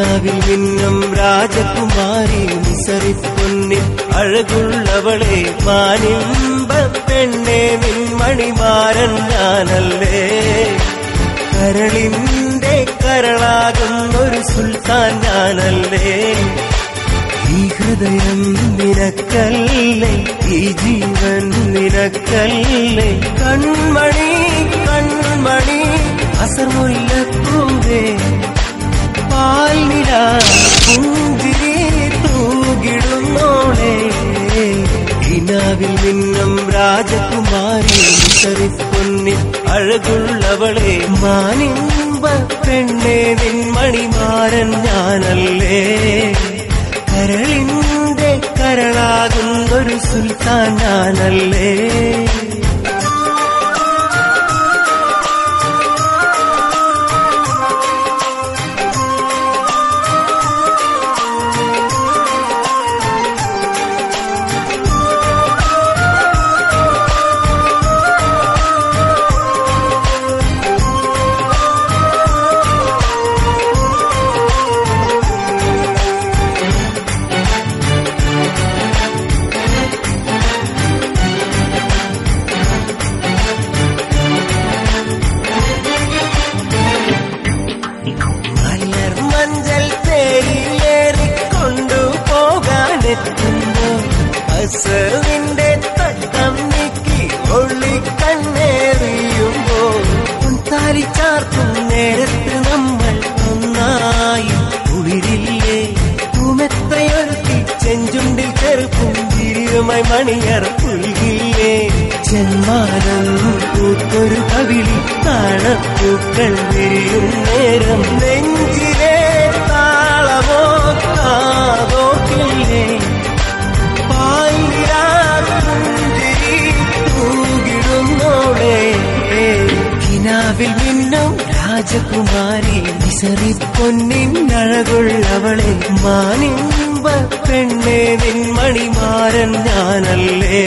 കിനാവിൽ മിന്നും രാജകുമാരി നിസറിപ്പൊന്നിൻ അഴകുള്ളവളെ മാനിമ്പ പെണ്ണെ നിൻ മണിമാരൻ ഞാനല്ലേ. കരളിന്റെ കരളാകുന്നൊരു സുൽത്താൻ ഞാനല്ലേ. ഈ ഹൃദയം നിനക്കല്ലേ, ഈ ജീവൻ നിനക്കല്ലേ. കൺമണി കൺമണി അസർമുല്ലപ്പൂവേ, പാൽനില പുഞ്ചിരി തൂകിടുന്നോളെ. കിനാവിൽ നിന്നും രാജകുമാരി നിസറിപ്പൊന്നിൻ അഴകുള്ളവളെ മാനിമ്പ പെണ്ണെ നിൻ മണിമാരൻ ഞാനല്ലേ. കരളിന്റെ കരളാകുന്നൊരു സുൽത്താൻ ഞാനല്ലേ. അസറിന്റെ തട്ടം നീക്കി ഒള്ളിക്കണ്ണേറിയുമ്പോൾ താലി ചാർത്തും നേരത്ത് നമ്മൾ ഒന്നായി കുളിരില്ലേ. പൂമെത്രയൊരുത്തി ചെഞ്ചുണ്ടിൽ ചെറുപ്പും തിരിയുമായി മണിയർ പുൽകില്ലേ. ജന്മാനം പൂത്തൊരു കവിളി താളപ്പൂക്കൾ വിരിയും നേരം നെഞ്ചിലെ താളമോ കാതോക്കില്ലേ. കിനാവിൽ നിന്നും രാജകുമാരി നിസറിപ്പൊന്നിൻ അഴകുള്ളവളെ മാനിമ്പ പെണ്ണെ നിൻ മണിമാരൻ ഞാനല്ലേ.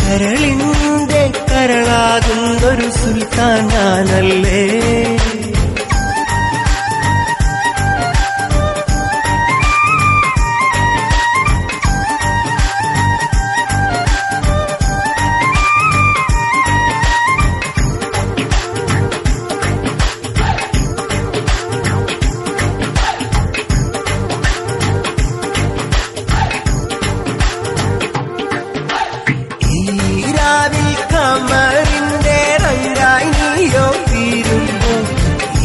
കരളിന്റെ കരളാകുന്നൊരു സുൽത്താൻ ഞാനല്ലേ. കമറിന്റെ രംഗായി നീയോ തീരുമ്പോ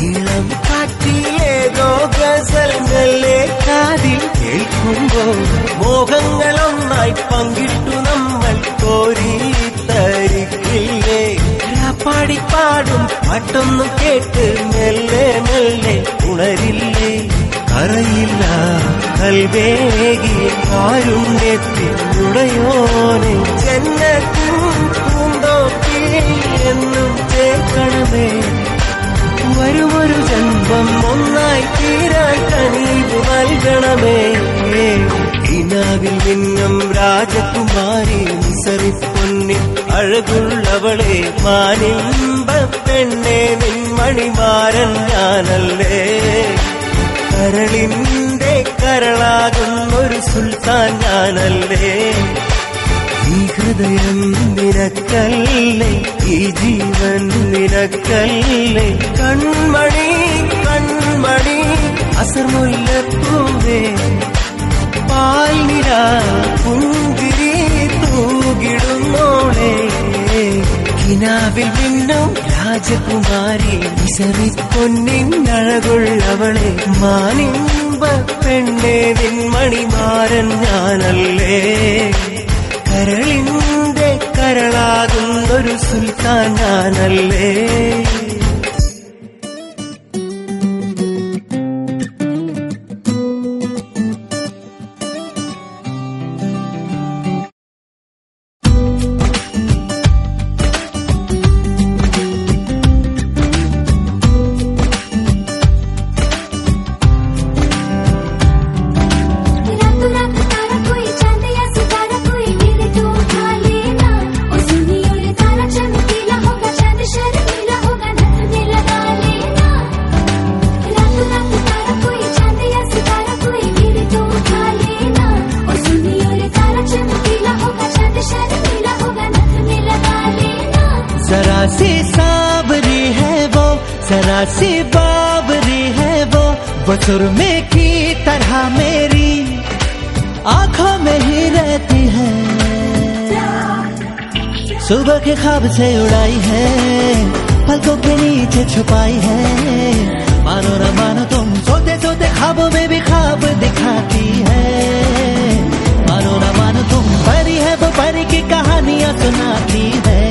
ഇളം കാറ്റിലേതോ ഗസൽകളെ കാതിൽ കേൾക്കുമ്പോ മോഹങ്ങളൊന്നായി പങ്കിട്ടു നമ്മൾ കോരിത്തരിക്കില്ലേ. പാടിപ്പാടും പാട്ടൊന്നും കേട്ട് മെല്ലെ മെല്ലെ ഉണരില്ലേ. അറിയില്ല കൽവേകി കാരുണ്യത്തിനുടയോനെ ജന്നത്തും പൂന്തോപ്പിൽ എന്നും ചേർക്കണമേ. വരുമൊരു ജന്മം ഒന്നായി തീരാൻ കനിവ് നൽകണമേ. കിനാവിൽ നിന്നും രാജകുമാരി നിസറിപ്പൊന്നിൻ അഴകുള്ളവളെ മാനിമ്പ പെണ്ണെ നിൻ മണിമാരൻ ഞാനല്ലേ. കരളിന്റെ കരളാകുന്നൊരു സുൽത്താൻ ഞാനല്ലേ. ഈ ഹൃദയം നിനക്കല്ലേ, ഈ ജീവൻ നിനക്കല്ലേ. കൺമണി കൺമണി അസർമുല്ലപ്പൂവേ, പാൽനില പുഞ്ചിരി തൂകിടുന്നോളെ. കിനാവിൽ നിന്നും രാജകുമാരി നിസറിപ്പൊന്നിൻ അഴകുള്ളവളെ മാനിമ്പ പെണ്ണെ നിൻ മണിമാരൻ ഞാനല്ലേ. കരളിന്റെ കരളാകുന്നൊരു സുൽത്താൻ ഞാനല്ലേ. होगा सी बावरी है वो सुरमे की तरह मेरी आंखों में ही रहती है। सुबह के ख्वाब से उड़ाई है, पलकों के नीचे छुपाई है। मानो न मानो तुम सोते सोते ख्वाबों में भी ख्वाब दिखाती है। मानो न मानो तुम परी है वो परी की कहानियां सुनाती है।